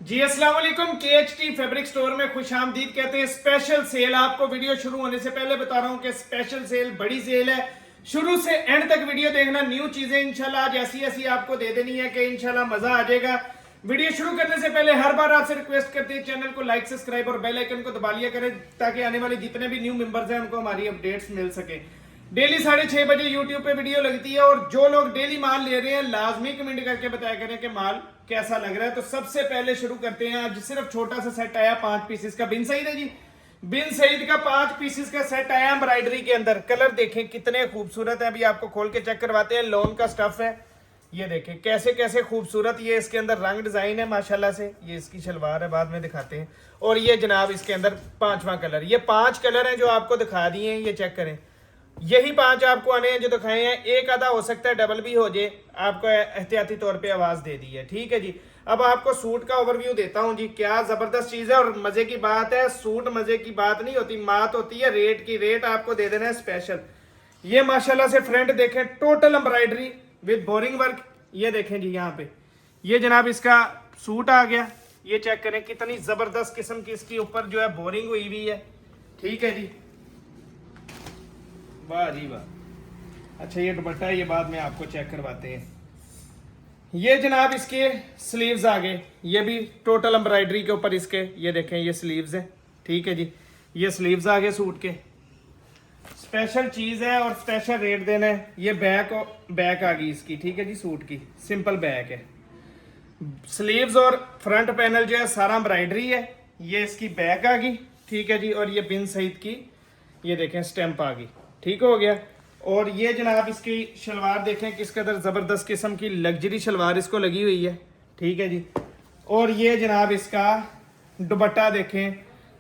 जी अस्सलाम वालेकुम। KHT fabric store में खुश आमदीद कहते हैं। स्पेशल सेल, आपको वीडियो शुरू होने से पहले बता रहा हूं कि स्पेशल सेल बड़ी सेल है। शुरू से एंड तक वीडियो देखना। न्यू चीजें इंशाल्लाह आज ऐसी ऐसी आपको दे देनी है कि इंशाल्लाह मजा आ जाएगा। वीडियो शुरू करने से पहले हर बार आपसे रिक्वेस्ट करते हैं चैनल को लाइक सब्सक्राइब और बेल आइकन को दबा लिया करें ताकि आने वाले जितने भी न्यू मेंबर्स हैं उनको हमारी अपडेट्स मिल सके। डेली 6:30 बजे यूट्यूब पे वीडियो लगती है और जो लोग डेली माल ले रहे हैं लाजमी कमेंट करके बताया करें कि माल कैसा लग रहा है। तो सबसे पहले शुरू करते हैं। आज सिर्फ छोटा सा सेट आया 5 पीसेस का। बिन सईद है जी, बिन सईद का 5 पीसेस का सेट आया एम्ब्रॉयडरी के अंदर। कलर देखें कितने खूबसूरत है। अभी आपको खोल के चेक करवाते हैं। लॉन का स्टफ है, ये देखें कैसे कैसे खूबसूरत ये इसके अंदर रंग डिजाइन है माशाल्लाह से। ये इसकी शलवार है, बाद में दिखाते हैं। और ये जनाब इसके अंदर 5वां कलर। ये 5 कलर हैं जो आपको दिखा दिए हैं, ये चेक करें। यही 5 आपको आने हैं जो दिखाए हैं। एक आधा हो सकता है डबल भी हो जाए, आपको एहतियाती तौर पे आवाज दे दी है, ठीक है जी। अब आपको सूट का ओवरव्यू देता हूं जी। क्या जबरदस्त चीज है और मजे की बात है। सूट मजे की बात नहीं होती, बात होती है रेट की। रेट आपको दे देना है स्पेशल। ये माशाल्लाह से फ्रंट देखें, total embroidery with boring work. ये देखें जी, यहाँ पे ये जनाब इसका सूट आ गया। ये चेक करें कितनी जबरदस्त किस्म की इसके ऊपर जो है बोरिंग हुई हुई है, ठीक है जी। वाह जी वाह। अच्छा ये दुपट्टा है, ये बाद में आपको चेक करवाते हैं। ये जनाब इसके स्लीव्स आ गए। ये भी टोटल एम्ब्रॉयडरी के ऊपर इसके ये देखें ये स्लीव्स हैं, ठीक है जी। ये स्लीव्स आ गए सूट के। स्पेशल चीज है और स्पेशल रेट देना है। ये बैक आ गई इसकी, ठीक है जी। सूट की सिंपल बैक है। स्लीव्स और फ्रंट पैनल जो है सारा एम्ब्रॉयडरी है। ये इसकी बैक आ गई, ठीक है जी। और ये बिन सईद की ये देखें स्टैंप आ गई, ठीक हो गया। और ये जनाब इसकी शलवार देखें किस कदर जबरदस्त किस्म की लग्जरी शलवार इसको लगी हुई है, ठीक है जी। और ये जनाब इसका दुपट्टा देखें।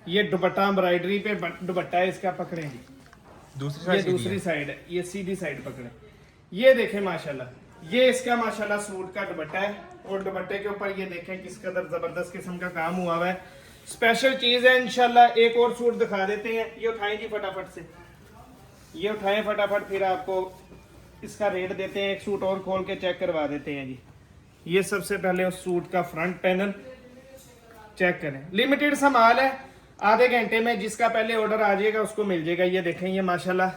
ये दुपट्टा एम्ब्रॉयडरी पे दुपट्टा है इसका, पकड़ें जी। दूसरी साइड है, ये सीधी साइड पकड़े। ये देखें माशाल्लाह, ये इसका माशाल्लाह सूट का दुपट्टा है। और दुपट्टे के ऊपर ये देखें किस कदर जबरदस्त किस्म का काम हुआ हुआ है। स्पेशल चीज है इंशाल्लाह। एक और सूट दिखा देते हैं। ये उठाएं जी फटाफट से, ये उठाएं फटाफट, फिर आपको इसका रेट देते हैं। एक सूट और खोल के चेक करवा देते हैं जी। ये सबसे पहले उस सूट का फ्रंट पैनल चेक करें। लिमिटेड सा माल है, आधे घंटे में जिसका पहले ऑर्डर आ जाएगा उसको मिल जाएगा। ये देखें ये माशाल्लाह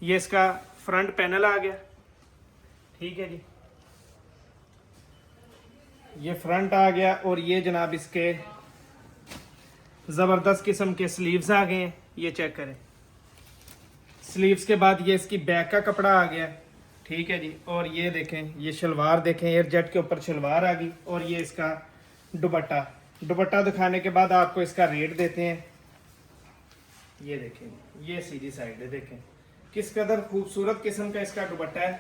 ये इसका फ्रंट पैनल आ गया, ठीक है जी। ये फ्रंट आ गया और ये जनाब इसके जबरदस्त किस्म के स्लीव्स आ गए हैं, ये चेक करें। स्लीव्स के बाद ये इसकी बैक का कपड़ा आ गया, ठीक है जी। और ये देखें ये शलवार देखें, एयर जेट के ऊपर शलवार आ गई। और ये इसका दुपट्टा। दुपट्टा दिखाने के बाद आपको इसका रेट देते हैं। ये देखें ये सीधी साइड है, देखें किस कदर खूबसूरत किस्म का इसका दुपट्टा है,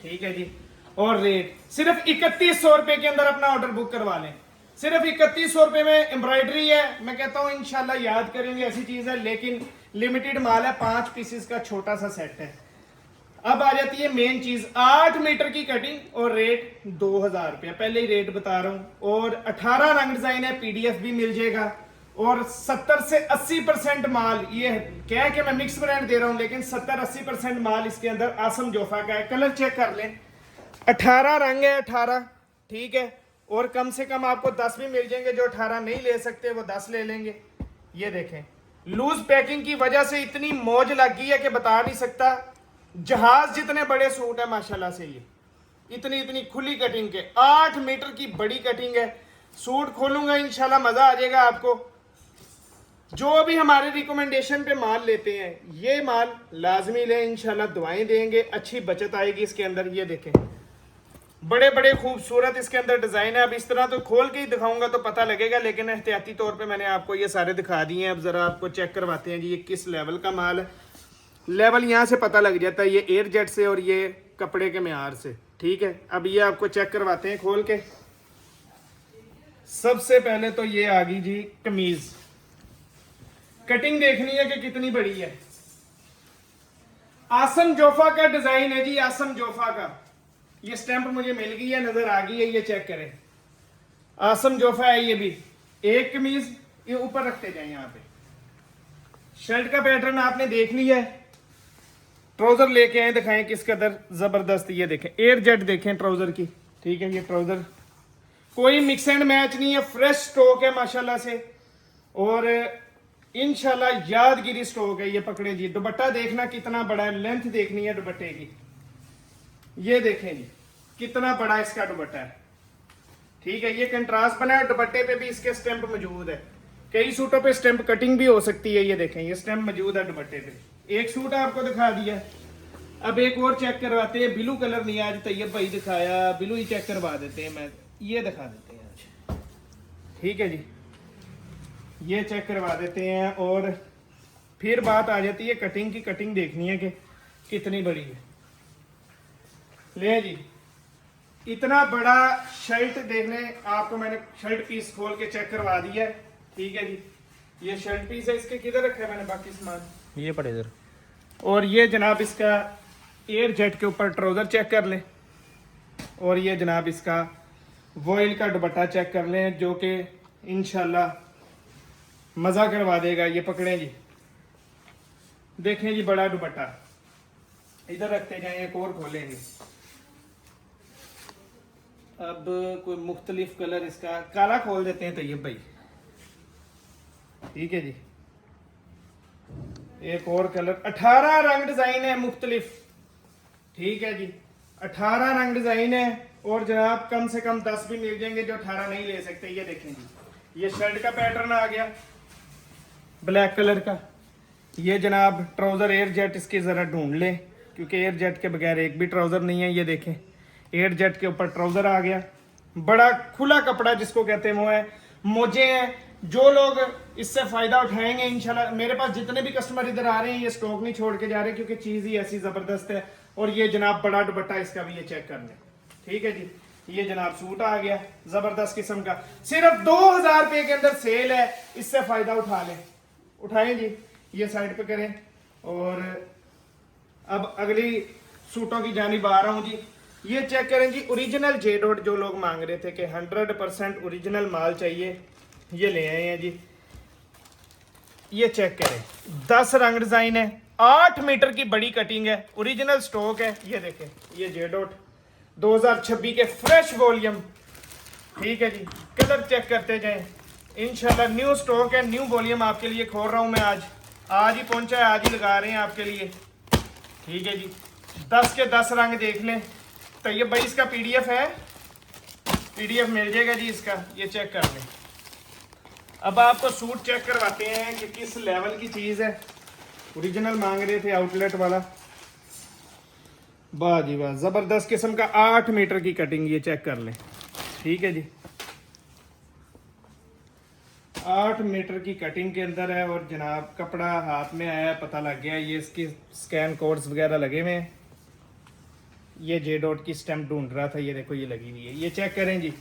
ठीक है जी। और रेट सिर्फ 3100 रुपए के अंदर अपना ऑर्डर बुक करवा लें। सिर्फ 3100 रुपए में एम्ब्रॉयडरी है। मैं कहता हूँ इंशाल्लाह याद करेंगे ऐसी चीज है, लेकिन लिमिटेड माल है। 5 पीसेस का छोटा सा सेट है। अब आ जाती है मेन चीज, 8 मीटर की कटिंग और रेट 2000 रुपया। पहले ही रेट बता रहा हूं। और 18 रंग डिजाइन है, PDF भी मिल जाएगा। और 70 से 80% माल, ये क्या कि मैं मिक्स ब्रांड दे रहा हूं, लेकिन 70-80% माल इसके अंदर आसम जोफा का है। कलर चेक कर लें, 18 रंग है, 18, ठीक है। और कम से कम आपको 10 भी मिल जाएंगे। जो 18 नहीं ले सकते वो 10 ले लेंगे। ये देखें लूज पैकिंग की वजह से इतनी मौज लगी है कि बता नहीं सकता। जहाज जितने बड़े सूट है माशाल्लाह से। ये इतनी खुली कटिंग के 8 मीटर की बड़ी कटिंग है। सूट खोलूंगा इंशाल्लाह मजा आ जाएगा आपको। जो भी हमारे रिकमेंडेशन पे माल लेते हैं ये माल लाजमी लें इंशाल्लाह। दुआएं देंगे, अच्छी बचत आएगी इसके अंदर। ये देखें बड़े बड़े खूबसूरत इसके अंदर डिजाइन है। अब इस तरह तो खोल के ही दिखाऊंगा तो पता लगेगा, लेकिन एहतियाती तौर पे मैंने आपको ये सारे दिखा दिए हैं। अब जरा आपको चेक करवाते हैं जी ये किस लेवल का माल है। लेवल यहाँ से पता लग जाता है, ये एयर जेट से और ये कपड़े के म्यार से, ठीक है। अब ये आपको चेक करवाते हैं खोल के। सबसे पहले तो ये आ गई जी कमीज। कटिंग देखनी है कि कितनी बड़ी है। आसम जोफा का डिजाइन है जी, आसम जोफा का। ये स्टैंप मुझे मिल गई है, नजर आ गई है, ये चेक करें। आसम जोफा है ये भी। एक कमीज ये ऊपर रखते जाए। यहाँ पे शर्ट का पैटर्न आपने देख लिया है। ट्राउजर लेके आए, दिखाएं किस कदर जबरदस्त। ये देखें एयर जेट देखें ट्राउजर की, ठीक है। ये ट्राउजर कोई मिक्स एंड मैच नहीं है, फ्रेश स्टॉक है माशाल्लाह से, और इंशाल्लाह यादगिरी स्टॉक है। ये पकड़े जी, दुपट्टा देखना कितना बड़ा है, लेंथ देखनी है दुपट्टे की, ये देखें जी कितना बड़ा इसका दुपट्टा है। ठीक है, ये कंट्रास्ट बना है, दुपट्टे पे भी इसके स्टैंप मौजूद है। कई सूटों पे स्टैंप कटिंग भी हो सकती है, ये देखें ये स्टैंप मौजूद है दुपट्टे पे। एक सूट आपको दिखा दिया, अब एक और चेक करवाते हैं। ब्लू कलर नहीं आज तैयब भाई दिखाया, ब्लू ही चेक करवा देते हैं, मैं ये दिखा देते हैं आज। ठीक है जी, ये चेक करवा देते हैं, और फिर बात आ जाती है कटिंग की। कटिंग देखनी है कि कितनी बड़ी है। ले जी, इतना बड़ा शर्ट देखने आपको मैंने शर्ट पीस खोल के चेक करवा दिया है। ठीक है जी, ये शर्ट पीस है, इसके किधर रखा है मैंने बाकी सामान, ये पड़े इधर। और ये जनाब इसका एयर जेट के ऊपर ट्राउजर चेक कर लें, और ये जनाब इसका वॉइल का दुपट्टा चेक कर लें, जो कि इंशाल्लाह मज़ा करवा देगा। ये पकड़े जी, देखें जी बड़ा दुपट्टा, इधर रखते जाएं, एक और खोलेंगे। अब कोई मुख्तलिफ कलर, इसका काला खोल देते हैं तैयब भाई। ठीक है जी, एक और कलर, 18 रंग डिजाइन है मुख्तलिफ। ठीक है जी, 18 रंग डिजाइन है, और जनाब कम से कम 10 भी मिल जाएंगे जो 18 नहीं ले सकते। ये देखें जी, ये शर्ट का पैटर्न आ गया ब्लैक कलर का। ये जनाब ट्राउजर एयर जेट, इसकी जरा ढूंढ लें क्योंकि एयर जेट के बगैर एक भी ट्राउजर नहीं है। ये देखें एयर जेट के ऊपर ट्राउजर आ गया, बड़ा खुला कपड़ा जिसको कहते हैं वो है, मोजे हैं। जो लोग इससे फायदा उठाएंगे इंशाल्लाह, मेरे पास जितने भी कस्टमर इधर आ रहे हैं ये स्टॉक नहीं छोड़ के जा रहे क्योंकि चीज ही ऐसी जबरदस्त है। और ये जनाब बड़ा दुपट्टा, इसका भी ये चेक कर लें। ठीक है जी, ये जनाब सूट आ गया जबरदस्त किस्म का, सिर्फ 2000 रुपए के अंदर सेल है, इससे फायदा उठा लें। उठाएं जी, ये साइड पे करें। और अब अगली सूटों की जानिब आ रहा हूं जी। ये चेक करें जी, ओरिजिनल जे डॉट जो लोग मांग रहे थे कि 100% ओरिजिनल माल चाहिए, ये ले आए हैं जी। ये चेक करें, 10 रंग डिजाइन है, 8 मीटर की बड़ी कटिंग है, ओरिजिनल स्टॉक है। ये देखें, ये जे डॉट 2026 के फ्रेश वॉल्यूम। ठीक है जी, कलर चेक करते जाएं, इंशाल्लाह न्यू स्टॉक है, न्यू वॉल्यूम आपके लिए खोल रहा हूं मैं। आज ही पहुंचा है, आज ही लगा रहे हैं आपके लिए। ठीक है जी, 10 के 10 रंग देख लें। तो ये भाई इसका पीडीएफ है, पीडीएफ मिल जाएगा जी इसका, ये चेक कर लें। अब आपको सूट चेक करवाते हैं कि किस लेवल की चीज़ है। ओरिजिनल मांग रहे थे, आउटलेट वाला, वाह जी वाह, ज़बरदस्त किस्म का 8 मीटर की कटिंग, ये चेक कर लें। ठीक है जी, 8 मीटर की कटिंग के अंदर है, और जनाब कपड़ा हाथ में आया, पता लग गया। ये इसकी स्कैन कोड्स वगैरह लगे हुए हैं। ये जे डॉट की स्टैम्प ढूंढ रहा था, ये देखो ये लगी हुई है। ये चेक करें जी,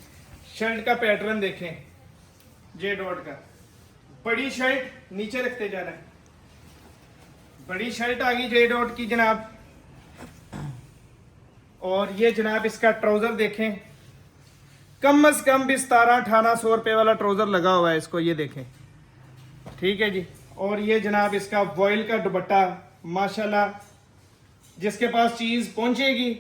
शर्ट का पैटर्न देखें जे डॉट का, बड़ी शर्ट नीचे रखते जाना है, बड़ी शर्ट आ गई जे डॉट की जनाब। और ये जनाब इसका ट्राउजर देखें, कम से कम भी 1700-1800 रुपए वाला ट्राउजर लगा हुआ है इसको, ये देखें। ठीक है जी, और ये जनाब इसका वॉइल का दुपट्टा माशाल्लाह, जिसके पास चीज पहुंचेगी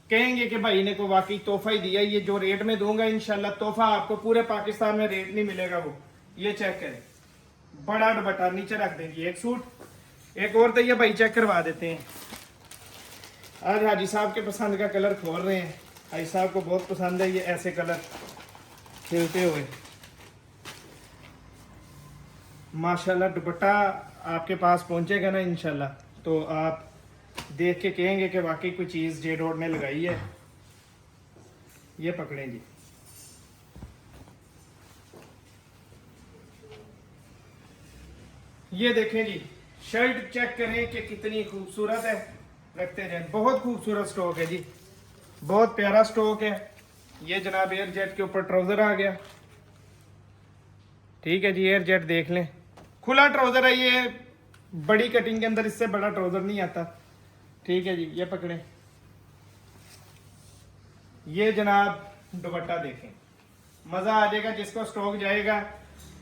कहेंगे कि भाई ने को वाकई तोहफा ही दिया। ये जो रेट में दूंगा इंशाल्लाह तोहफा आपको पूरे पाकिस्तान में रेट नहीं मिलेगा वो। ये चेक करें, बड़ा दुपट्टा, नीचे रख देंगे एक सूट। एक और तो ये भाई चेक करवा देते हैं। आज हाजी साहब के पसंद का कलर खोल रहे हैं, हाजी साहब को बहुत पसंद है ये ऐसे कलर खिलते हुए। माशाल्लाह दुपट्टा आपके पास पहुंचेगा ना इंशाल्लाह, तो आप देख के कहेंगे कि वाकई कोई चीज़ जे डॉट ने लगाई है। ये पकड़ें जी, ये देखें जी, शर्ट चेक करें कि कितनी खूबसूरत है, रखते जाएं। बहुत खूबसूरत स्टॉक है जी, बहुत प्यारा स्टॉक है। ये जनाब एयर जेट के ऊपर ट्राउजर आ गया। ठीक है जी, एयर जेट देख लें, खुला ट्राउजर है ये, बड़ी कटिंग के अंदर इससे बड़ा ट्राउजर नहीं आता। ठीक है जी, ये पकड़ें। ये जनाब दुपट्टा देखें, मजा आ जाएगा, जिसको स्टॉक जाएगा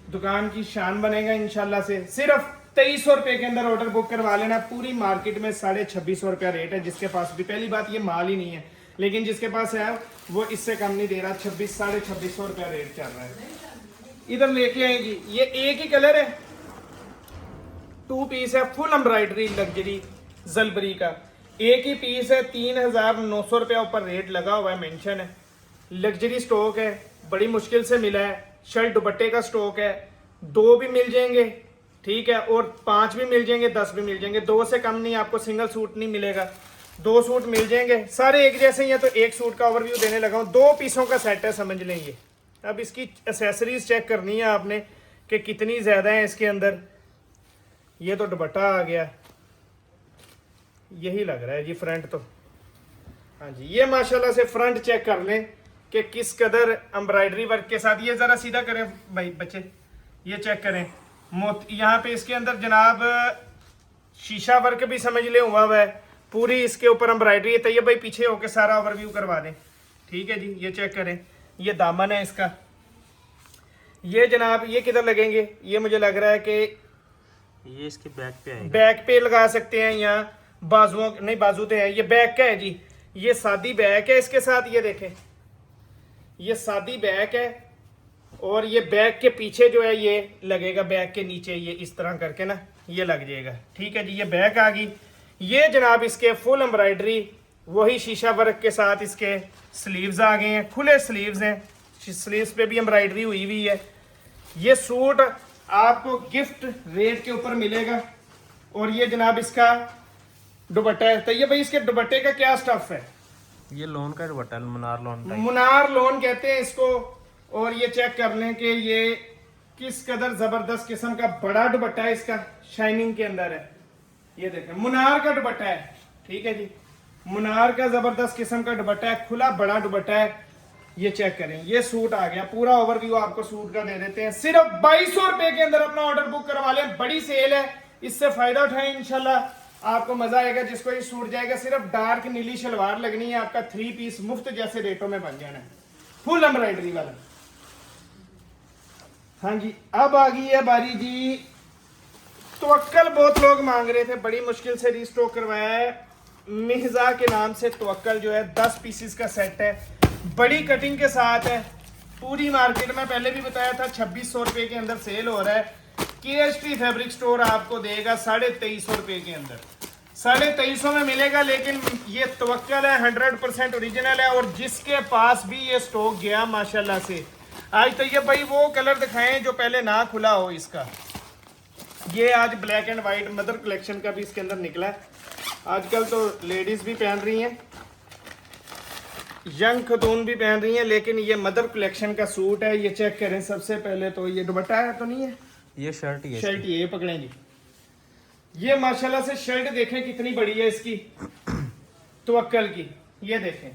दुकान की शान बनेगा इंशाल्लाह से। सिर्फ 2300 रुपए के अंदर ऑर्डर बुक करवा लेना। पूरी मार्केट में 2650 रुपया रेट है, जिसके पास भी, पहली बात ये माल ही नहीं है, लेकिन जिसके पास है वो इससे कम नहीं दे रहा, 2600 रुपया रेट चल रहा है। इधर लेके आएंगी, ये एक ही कलर है, 2 पीस है, फुल एम्ब्रॉयडरी लग्जरी जलबरी का, एक ही पीस है, 3900 रुपया ऊपर रेट लगा हुआ है, मेंशन है। लग्जरी स्टॉक है, बड़ी मुश्किल से मिला है। शर्ट दुपट्टे का स्टॉक है, 2 भी मिल जाएंगे, ठीक है, और 5 भी मिल जाएंगे, 10 भी मिल जाएंगे, 2 से कम नहीं, आपको सिंगल सूट नहीं मिलेगा, 2 सूट मिल जाएंगे, सारे एक जैसे ही हैं। तो एक सूट का ओवरव्यू देने लगा हूँ, 2 पीसों का सेट है, समझ लेंगे। अब इसकी एसेसरीज चेक करनी है आपने कि कितनी ज़्यादा है इसके अंदर। ये तो दुपट्टा आ गया, यही लग रहा है जी फ्रंट तो। हाँ जी, ये माशाल्लाह से फ्रंट चेक कर लें कि किस कदर एम्ब्रॉयडरी वर्क के साथ। ये ज़रा सीधा करें भाई बच्चे, ये चेक करें, यहाँ पे इसके अंदर जनाब शीशा वर्क भी समझ ले हुआ है, पूरी इसके ऊपर एम्ब्रॉयडरी है। तो ये भाई पीछे होके सारा ओवरव्यू करवा दें, ठीक है जी। ये चेक करें, ये दामन है इसका, ये जनाब ये किधर लगेंगे, ये मुझे लग रहा है कि ये इसके बैक पे आएगा, बैक पे लगा सकते हैं, या बाजुओं नहीं, बाजू तो है, ये बैक का है जी। ये सादी बैक है इसके साथ, ये देखें, ये सादी बैक है, और ये बैक के पीछे जो है ये लगेगा, बैक के नीचे ये इस तरह करके ना ये लग जाएगा, ठीक है जी। ये बैक आ गई। ये जनाब इसके फुल एम्ब्रॉयडरी वही शीशा वर्क के साथ इसके स्लीव्स आ गए हैं, खुले स्लीव्स हैं, स्लीव्स पे भी एम्ब्रॉयडरी हुई हुई है। ये सूट आपको गिफ्ट रेट के ऊपर मिलेगा। और ये जनाब इसका दुपट्टा है। तो ये भाई इसके दुपट्टे का क्या स्टफ है? ये लोन का दुपट्टा, Munnar loan type, Munnar loan कहते हैं इसको। और ये चेक कर लें कि ये किस कदर जबरदस्त किस्म का बड़ा दुपट्टा है, इसका शाइनिंग के अंदर है। ये देखें, मुनार का दुपट्टा है, ठीक है जी, मुनार का जबरदस्त किस्म का दुपट्टा है, खुला बड़ा दुपट्टा है। ये चेक करें, ये सूट आ गया, पूरा ओवरव्यू आपको सूट का दे देते हैं। सिर्फ 2200 रुपए के अंदर अपना ऑर्डर बुक करवा लें, बड़ी सेल है, इससे फायदा उठाएं, इंशाल्लाह आपको मजा आएगा। जिसको ये सूट जाएगा, सिर्फ डार्क नीली शलवार लगनी है, आपका 3 पीस मुफ्त जैसे रेटों में बन जाना है, फुल एम्ब्रॉयडरी वाला। हाँ जी, अब आ गई है बारी जी तवक्कल। बहुत लोग मांग रहे थे, बड़ी मुश्किल से रिस्टॉक करवाया है। मिर्जा के नाम से तवक्कल जो है 10 पीसेस का सेट है, बड़ी कटिंग के साथ है। पूरी मार्केट में पहले भी बताया था 2600 रुपए के अंदर सेल हो रहा है। KST फैब्रिक स्टोर आपको देगा 2350 रुपए के अंदर, 2350 में मिलेगा। लेकिन ये तवक्कल है, 100% ओरिजिनल है। और जिसके पास भी ये स्टॉक गया माशाल्लाह से, आज तो ये भाई वो कलर दिखाएं जो पहले ना खुला हो इसका। ये आज black and white mother collection का भी इसके अंदर निकला है। आजकल तो लेडीज भी पहन रही हैं, यंग खतून भी पहन रही हैं, लेकिन ये मदर कलेक्शन का सूट है। ये चेक करें, सबसे पहले तो ये दुपट्टा है तो नहीं है, ये शर्ट ही है, शर्ट ये पकड़ें जी। ये माशाल्लाह से शर्ट देखें कितनी बड़ी है इसकी, तवक्कल की। ये देखें,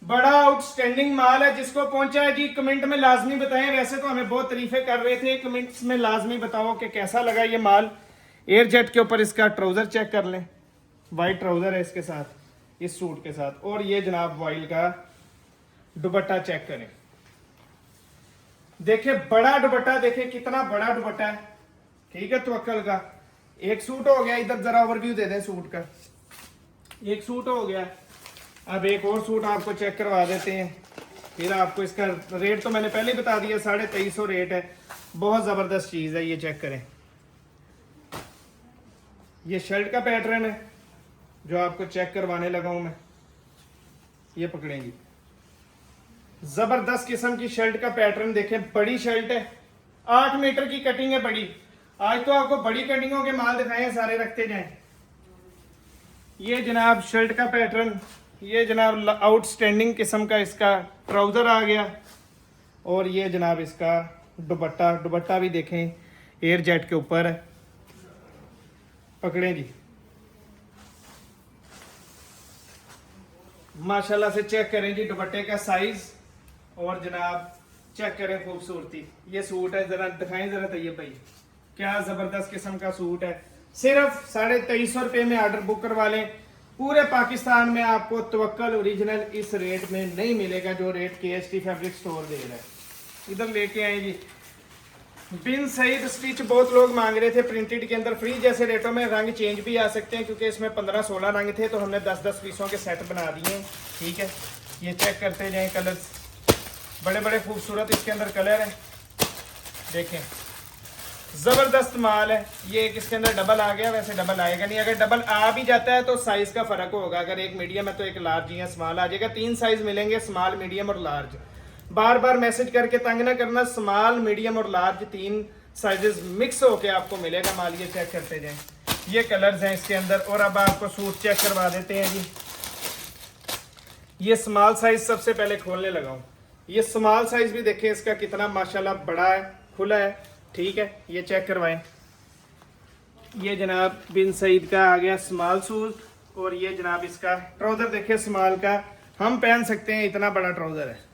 बड़ा आउटस्टैंडिंग माल है। जिसको पहुंचा है जी कमेंट में लाजमी बताएं। वैसे तो हमें बहुत तारीफें कर रहे थे, कमेंट्स में लाजमी बताओ कि कैसा लगा ये माल। एयर जेट के ऊपर इसका ट्राउजर चेक कर लें, वाइट ट्राउजर है इसके साथ, इस सूट के साथ। और ये जनाब वॉइल का दुपट्टा चेक करें, देखें बड़ा दुपट्टा, देखें कितना बड़ा दुपट्टा है, ठीक है, तवक्कल का। एक सूट हो गया, इधर जरा ओवरव्यू दे दें सूट का। एक सूट हो गया, अब एक और सूट आपको चेक करवा देते हैं। फिर आपको इसका रेट तो मैंने पहले ही बता दिया, 2350 रेट है। बहुत जबरदस्त चीज है, ये चेक करें। ये शर्ट का पैटर्न है जो आपको चेक करवाने लगा हूं मैं। ये पकड़ेंगी, जबरदस्त किस्म की शर्ट का पैटर्न देखें, बड़ी शर्ट है, 8 मीटर की कटिंग है बड़ी। आज तो आपको बड़ी कटिंगों के माल दिखाए हैं, सारे रखते जाएं। ये जनाब शर्ट का पैटर्न, ये जनाब आउटस्टैंडिंग किस्म का इसका ट्राउजर आ गया। और ये जनाब इसका दुपट्टा, दुपट्टा भी देखें एयर जेट के ऊपर है। पकड़ें जी, माशाल्लाह से चेक करें जी दुपट्टे का साइज, और जनाब चेक करें खूबसूरती। ये सूट है, जरा दिखाएं जरा तैयब भाई, क्या जबरदस्त किस्म का सूट है। सिर्फ 2350 रुपए में ऑर्डर बुक करवा लें। पूरे पाकिस्तान में आपको तवक्कल ओरिजिनल इस रेट में नहीं मिलेगा जो रेट KST फैब्रिक स्टोर दे रहा है। इधर लेके आए जी, बिन सईद स्टिच बहुत लोग मांग रहे थे प्रिंटेड के अंदर फ्री जैसे रेटों में। रंग चेंज भी आ सकते हैं क्योंकि इसमें 15-16 रंग थे, तो हमने 10-10 पीसों के सेट बना दिए हैं। ठीक है, ये चेक करते जाएं कलर्स, बड़े बड़े खूबसूरत इसके अंदर कलर है, देखें ज़बरदस्त माल है। ये एक इसके अंदर डबल आ गया, वैसे डबल आएगा नहीं, अगर डबल आ भी जाता है तो साइज़ का फ़र्क होगा, अगर एक मीडियम है तो एक लार्ज या स्मॉल आ जाएगा। 3 साइज़ मिलेंगे, स्मॉल, मीडियम और लार्ज। बार बार मैसेज करके तंग ना करना, स्मॉल, मीडियम और लार्ज 3 साइजेस मिक्स होके आपको मिलेगा माल। ये चेक करते जाएं, ये कलर्स हैं इसके अंदर। और अब आपको सूट चेक करवा देते हैं जी। ये स्मॉल साइज सबसे पहले खोलने लगा हूँ। ये स्मॉल साइज भी देखें इसका कितना माशाल्लाह बड़ा है, खुला है। ठीक है, ये चेक करवाएं। ये जनाब बिन सईद का आ गया स्मॉल सूट, और ये जनाब इसका ट्राउजर देखें स्मॉल का, हम पहन सकते हैं, इतना बड़ा ट्राउजर है।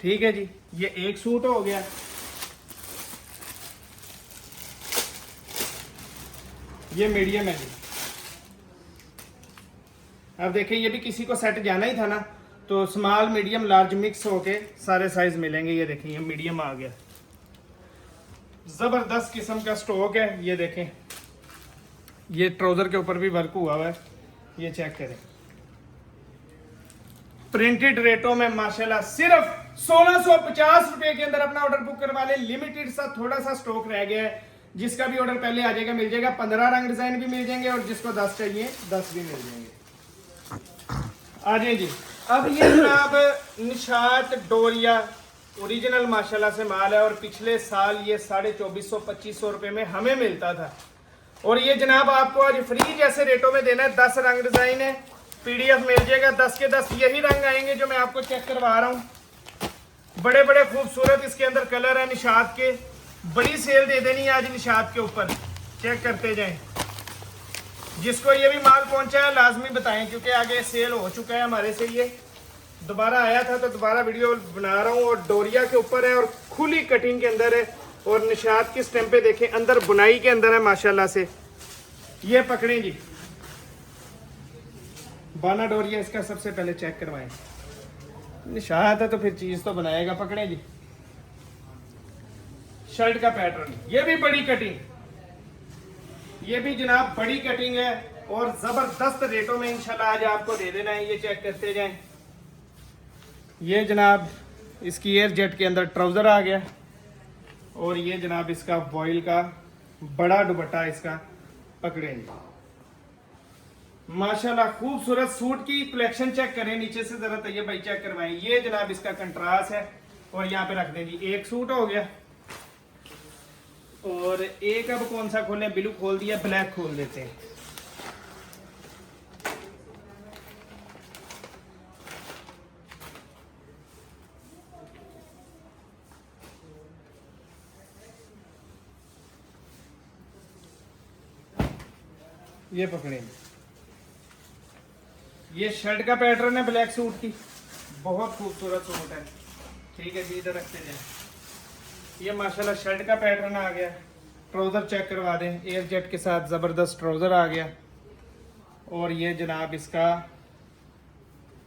ठीक है जी, ये एक सूट हो गया। ये मीडियम है जी। अब देखिए ये भी किसी को सेट जाना ही था ना, तो स्मॉल, मीडियम, लार्ज मिक्स होके सारे साइज मिलेंगे। ये देखें ये मीडियम आ गया, जबरदस्त किस्म का स्टॉक है। ये देखें, ये ट्राउजर के ऊपर भी वर्क हुआ हुआ है, ये चेक करें। प्रिंटेड रेटों में माशाल्लाह सिर्फ 1650 रुपए के अंदर अपना ऑर्डर बुक करवा ले। लिमिटेड सा थोड़ा सा स्टॉक रह गया है, जिसका भी ऑर्डर पहले आ जाएगा मिल जाएगा। 15 रंग डिजाइन भी मिल जाएंगे, और जिसको 10 चाहिए 10 भी मिल जाएंगे। आ जाए जी। अब ये जनाब निशात डोरिया ओरिजिनल माशाल्लाह से माल है, और पिछले साल ये 2450-2500 रुपए में हमें मिलता था, और ये जनाब आपको आज फ्री जैसे रेटों में देना है। 10 रंग डिजाइन है, PDF मिल जाएगा 10 के 10 यही रंग आएंगे जो मैं आपको चेक करवा रहा हूँ। बड़े बड़े खूबसूरत इसके अंदर कलर है निशात के। बड़ी सेल दे देनी है आज निशात के ऊपर, चेक करते जाएं। जिसको ये भी माल पहुंचा है लाजमी बताएं, क्योंकि आगे सेल हो चुका है हमारे से। ये दोबारा आया था तो दोबारा वीडियो बना रहा हूँ, और डोरिया के ऊपर है, और खुली कटिंग के अंदर है, और निशात की स्टैंप पे देखें अंदर बुनाई के अंदर है माशाल्लाह से। ये पकड़ें जी, बाना डोरिया इसका सबसे पहले चेक करवाएं। निशात है तो फिर चीज तो बनाएगा। पकड़े जी, शर्ट का पैटर्न, ये भी बड़ी कटिंग, ये भी जनाब बड़ी कटिंग है, और जबरदस्त रेटों में इंशाल्लाह आज आपको दे देना है। ये चेक करते जाएं। ये जनाब इसकी एयर जेट के अंदर ट्राउजर आ गया, और ये जनाब इसका वॉइल का बड़ा दुपट्टा इसका। पकड़े जी, माशाल्लाह खूबसूरत सूट की कलेक्शन चेक करें। नीचे से जरा तैयब भाई चेक करवाएं। ये जनाब इसका कंट्रास्ट है, और यहाँ पे रख दें जी। एक सूट हो गया, और एक अब कौन सा खोलें, ब्लू खोल दिया, ब्लैक खोल देते हैं। ये पकड़ें, ये शर्ट का पैटर्न है ब्लैक सूट की, बहुत खूबसूरत सूट है। ठीक है जी, इधर रखते जाएं। ये माशाल्लाह शर्ट का पैटर्न आ गया। ट्राउजर चेक करवा दें, एयर जेट के साथ जबरदस्त ट्राउजर आ गया, और ये जनाब इसका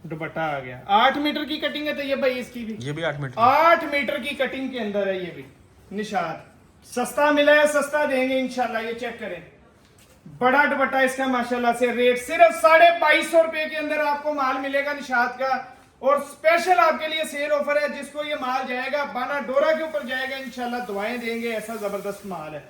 दुपट्टा आ गया। 8 मीटर की कटिंग है तो ये भाई इसकी भी, ये भी 8 मीटर 8 मीटर की कटिंग के अंदर है। ये भी निशात सस्ता मिला है, सस्ता देंगे इंशाल्लाह। ये चेक करें, बड़ा दुपट्टा इसका माशाल्लाह से। रेट सिर्फ 2250 रुपए के अंदर आपको माल मिलेगा निशात का, और स्पेशल आपके लिए सेल ऑफर है। जिसको ये माल जाएगा बाना डोरा के ऊपर जाएगा इंशाल्लाह, दुआएं देंगे, ऐसा जबरदस्त माल है।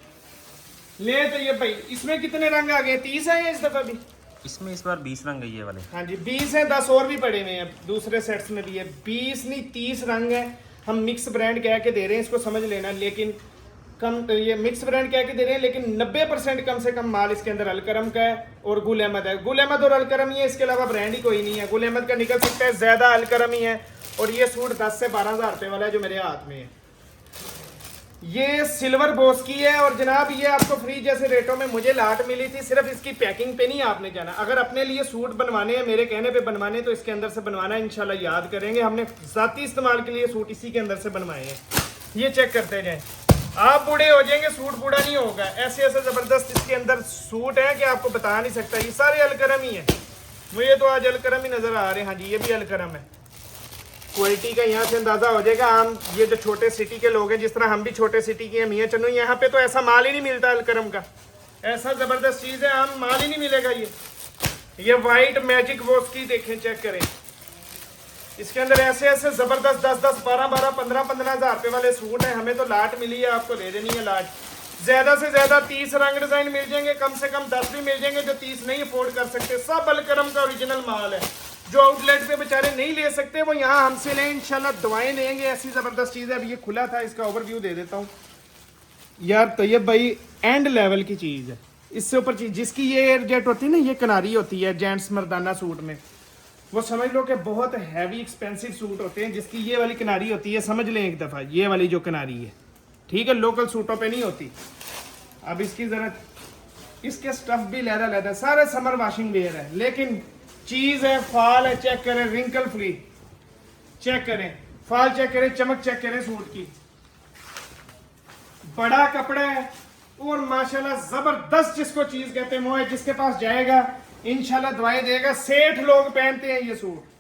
ले तो ये भाई, इसमें कितने रंग आ गए? 30 है इस दफा भी। इसमें इस बार 20 रंग है ये वाले। हाँ जी 20 है, 10 और भी पड़े हुए हैं दूसरे सेट्स में भी है। 20 नहीं 30 रंग है। हम मिक्स ब्रांड कह के दे रहे हैं, इसको समझ लेना। लेकिन कम, ये मिक्स ब्रांड कह के दे रहे हैं, लेकिन 90% कम से कम माल इसके अंदर अलकरम का है और गुल अहमद है। गुल अहमद और अलकरम ही है, इसके अलावा ब्रांड ही कोई नहीं है। गुल अहमद का निकल सकता है, ज्यादा अलकरम ही है। और ये सूट 10 से 12 हज़ार रुपए वाला है जो मेरे हाथ में है। ये सिल्वर बॉस की है, और जनाब ये आपको फ्री जैसे रेटों में मुझे लाट मिली थी। सिर्फ इसकी पैकिंग पे नहीं आपने जाना। अगर अपने लिए सूट बनवाने हैं, मेरे कहने पे बनवाने, तो इसके अंदर से बनवाना है, इंशाल्लाह याद करेंगे। हमने ज़ाती इस्तेमाल के लिए सूट इसी के अंदर से बनवाए हैं। ये चेक करते जाएं, आप बूढ़े हो जाएंगे, सूट बूढ़ा नहीं होगा। ऐसे ऐसे ज़बरदस्त इसके अंदर सूट है कि आपको बता नहीं सकता। ये सारे अलकरम ही है, मुझे तो आज अलकरम ही नज़र आ रहे हैं। हाँ जी, ये भी अलकरम है। क्वालिटी का यहाँ से अंदाजा हो जाएगा। हम ये जो छोटे सिटी के लोग हैं, जिस तरह हम भी छोटे सिटी के हैं मियाँ चन्नू, यहाँ पे तो ऐसा माल ही नहीं मिलता अलकरम का। ऐसा जबरदस्त चीज है, हम माल ही नहीं मिलेगा। ये वाइट मैजिक वो उसकी देखें, चेक करें। इसके अंदर ऐसे ऐसे जबरदस्त 10-10, 12-12, 15-15 हज़ार रुपए वाले सूट हैं। हमें तो लाट मिली है, आपको ले देनी है लाट। ज्यादा से ज्यादा 30 रंग डिजाइन मिल जाएंगे, कम से कम 10 भी मिल जाएंगे जो 30 नहीं अफोर्ड कर सकते। सब अलकरम का ओरिजिनल माल है। जो आउटलेट पे बेचारे नहीं ले सकते वो यहाँ हमसे लें, इंशाल्लाह दुआएं देंगे। ऐसी जबरदस्त चीज है। अब ये खुला था, इसका ओवरव्यू दे देता हूँ यार। तैयब भाई एंड लेवल की चीज है। इससे ऊपर चीज जिसकी ये एयर जेट होती है ना, ये किनारी होती है जेंट्स मर्दाना सूट में, वो समझ लो कि बहुत हैवी एक्सपेंसिव सूट होते हैं। जिसकी ये वाली किनारी होती है, समझ लें एक दफा, ये वाली जो किनारी है, ठीक है, लोकल सूटों पे नहीं होती। अब इसकी जरा, इसके स्टफ भी लहदा लहदा, सारे समर वॉशिंग वेयर है, लेकिन चीज है फाल है। चेक करें, रिंकल फ्री चेक करें, फाल चेक करें, चमक चेक करें सूट की। बड़ा कपड़ा है और माशाल्लाह जबरदस्त, जिसको चीज कहते हैं वो है। जिसके पास जाएगा इंशाल्लाह दुआएं देगा। 60 लोग पहनते हैं ये सूट।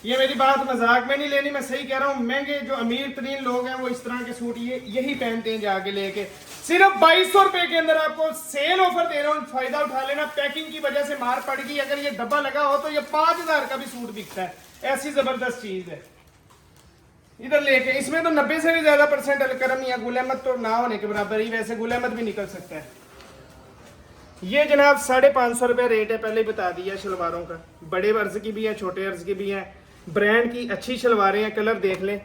ये मेरी बात मजाक में नहीं लेनी, मैं सही कह रहा हूँ। महंगे जो अमीर तरीन लोग हैं वो इस तरह के सूट यही पहनते हैं जाके लेके। सिर्फ 2200 रुपए के अंदर आपको सेल ऑफर दे रहा हूँ, फायदा उठा लेना। पैकिंग की वजह से मार पड़ गई, अगर ये डब्बा लगा हो तो ये 5000 का भी सूट बिकता है। ऐसी जबरदस्त चीज है। इधर लेके, इसमें तो 90 से भी ज्यादा % अलकरम या गुल अहमद तो ना होने के बराबर ही, वैसे गुल अहमद भी निकल सकता है। ये जनाब 550 रुपये रेट है, पहले ही बता दिया शलवारों का। बड़े अर्ज की भी है, छोटे अर्ज की भी है। ब्रांड की अच्छी शलवारें हैं, कलर देख लें।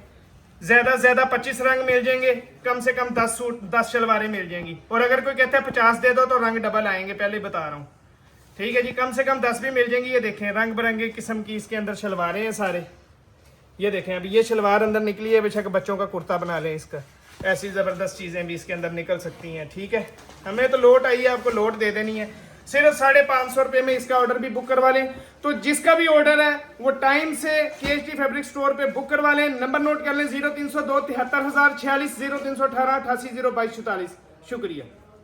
ज्यादा से ज्यादा 25 रंग मिल जाएंगे, कम से कम 10 सूट 10 शलवारें मिल जाएंगी। और अगर कोई कहता है 50 दे दो तो रंग डबल आएंगे, पहले ही बता रहा हूँ, ठीक है जी। कम से कम 10 भी मिल जाएंगी। ये देखें रंग बिरंगे किस्म की इसके अंदर शलवारें हैं सारे। ये देखें, अभी ये शलवार अंदर निकली है, बेशक बच्चों का कुर्ता बना लें इसका। ऐसी ज़बरदस्त चीज़ें भी इसके अंदर निकल सकती हैं, ठीक है। हमें तो लोट आई है, आपको लोट दे देनी है। सिर्फ 550 रुपये में इसका ऑर्डर भी बुक करवा लें। तो जिसका भी ऑर्डर है वो टाइम से KHT फैब्रिक स्टोर पे बुक करवा लें। नंबर नोट कर लें 0302 73046, 0318 88 022 44। शुक्रिया।